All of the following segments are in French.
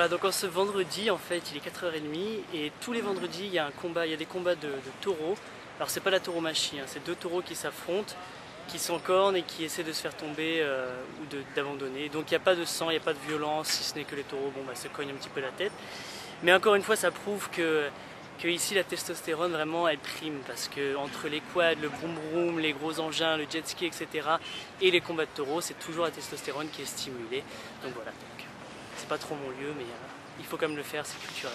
donc en ce vendredi, en fait, il est 4h30 et tous les vendredis, il y a un combat, il y a des combats de taureaux. Alors c'est pas la tauromachie, hein, c'est deux taureaux qui s'affrontent, qui s'encornent et qui essaient de se faire tomber ou d'abandonner. Donc il n'y a pas de sang, il n'y a pas de violence, si ce n'est que les taureaux se cognent un petit peu la tête. Mais encore une fois, ça prouve que ici la testostérone vraiment elle prime, parce que entre les quads, le vroom vroom, les gros engins, le jet ski, etc. et les combats de taureaux, c'est toujours la testostérone qui est stimulée. Donc voilà, c'est pas trop mon lieu, mais il faut quand même le faire, c'est culturel.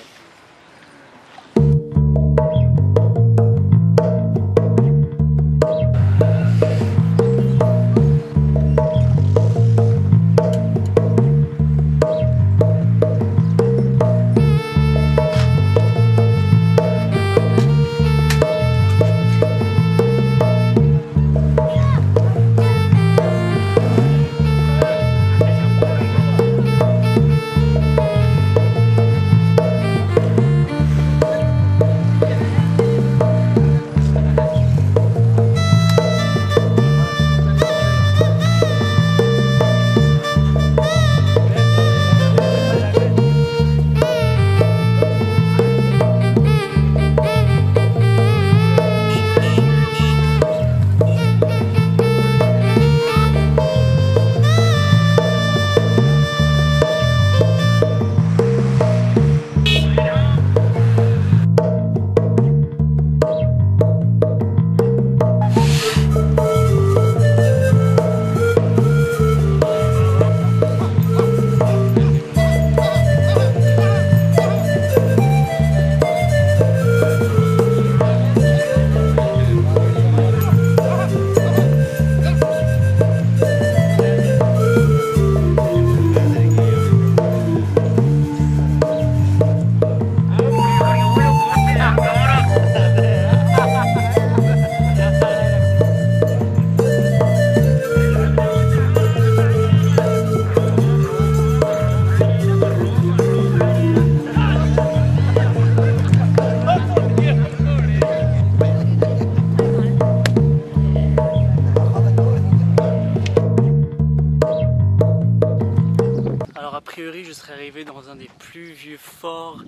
Je serais arrivé dans un des plus vieux forts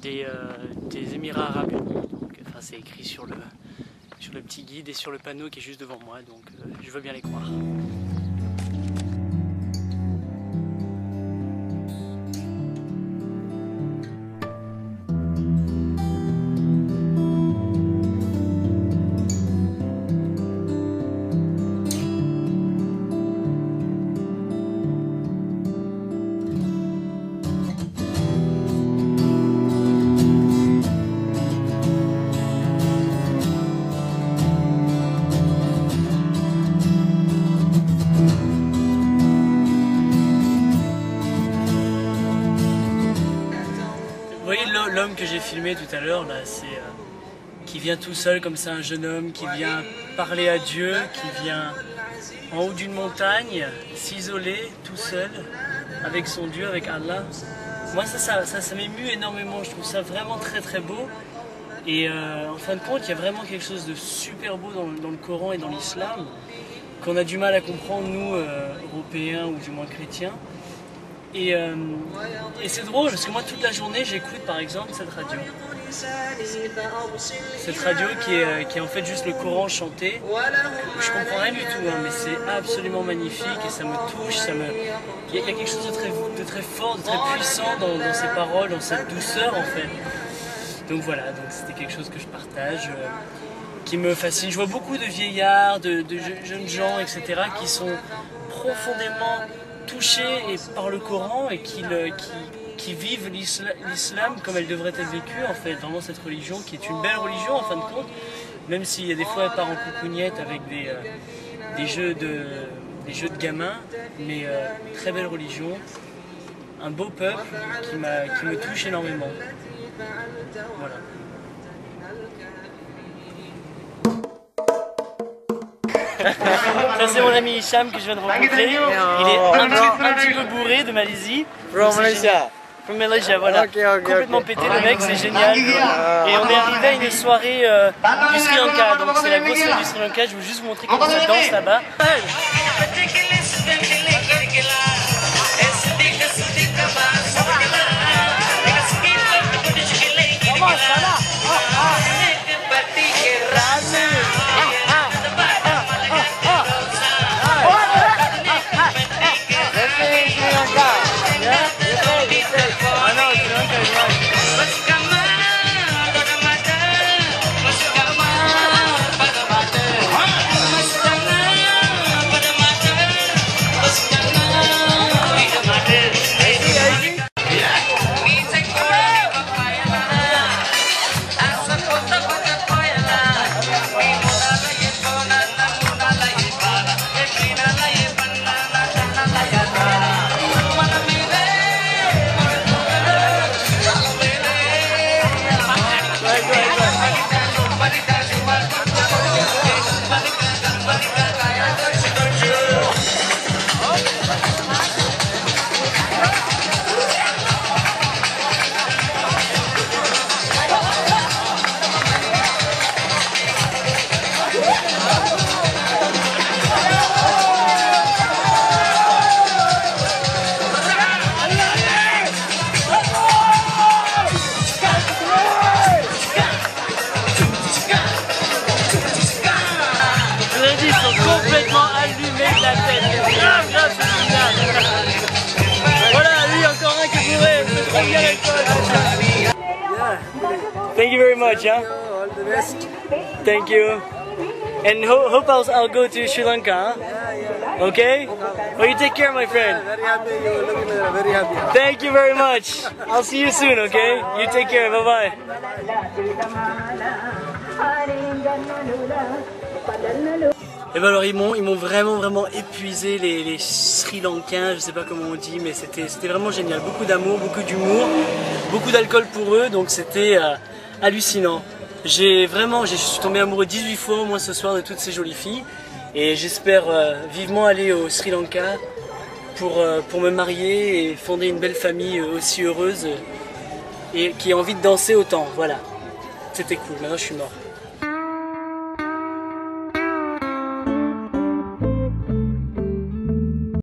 des Émirats Arabes Unis. Enfin, c'est écrit sur le petit guide et sur le panneau qui est juste devant moi, donc je veux bien les croire. L'homme que j'ai filmé tout à l'heure, là, c'est qui vient tout seul comme ça, un jeune homme qui vient parler à Dieu, qui vient en haut d'une montagne, s'isoler tout seul avec son Dieu, avec Allah. Moi ça m'émue énormément, je trouve ça vraiment très très beau. Et en fin de compte, il y a vraiment quelque chose de super beau dans le Coran et dans l'islam, qu'on a du mal à comprendre nous, Européens ou du moins chrétiens. Et c'est drôle parce que moi toute la journée j'écoute par exemple cette radio. Cette radio qui est en fait juste le Coran chanté. Je comprends rien du tout, hein, mais c'est absolument magnifique et ça me touche. Il y a quelque chose de très fort, de très puissant dans ces paroles, dans cette douceur en fait. Donc voilà, donc c'était quelque chose que je partage, qui me fascine. Je vois beaucoup de vieillards, de jeunes gens, etc. qui sont profondément touchés par le Coran et qui vivent l'islam comme elle devrait être vécue, en fait, vraiment cette religion qui est une belle religion en fin de compte, même s'il y a des fois elle part en coucougnette avec des jeux de gamins, mais très belle religion, un beau peuple qui me touche énormément. Voilà. Ça c'est mon ami Hicham que je viens de rencontrer. Il est un petit peu bourré de Malaisie. From Malaysia. From Malaysia, voilà. Complètement pété le mec, c'est génial. Et on est arrivé à une soirée du Sri Lanka. Donc c'est la grosse soirée du Sri Lanka. Je veux juste vous montrer comment ça danse là-bas. Thank you very much. Huh? All the best. Thank you. And hope I'll go to Sri Lanka. Huh? Okay? Well, you take care, my friend. Very happy. You looking very happy. Thank you very much. I'll see you soon, okay? You take care. Bye-bye. Et ben alors ils m'ont vraiment épuisé les Sri Lankains, je sais pas comment on dit, mais c'était vraiment génial. Beaucoup d'amour, beaucoup d'humour, beaucoup d'alcool pour eux, donc c'était hallucinant. Je suis tombé amoureux 18 fois au moins ce soir de toutes ces jolies filles. Et j'espère vivement aller au Sri Lanka pour me marier et fonder une belle famille aussi heureuse et qui a envie de danser autant. Voilà, c'était cool, maintenant je suis mort.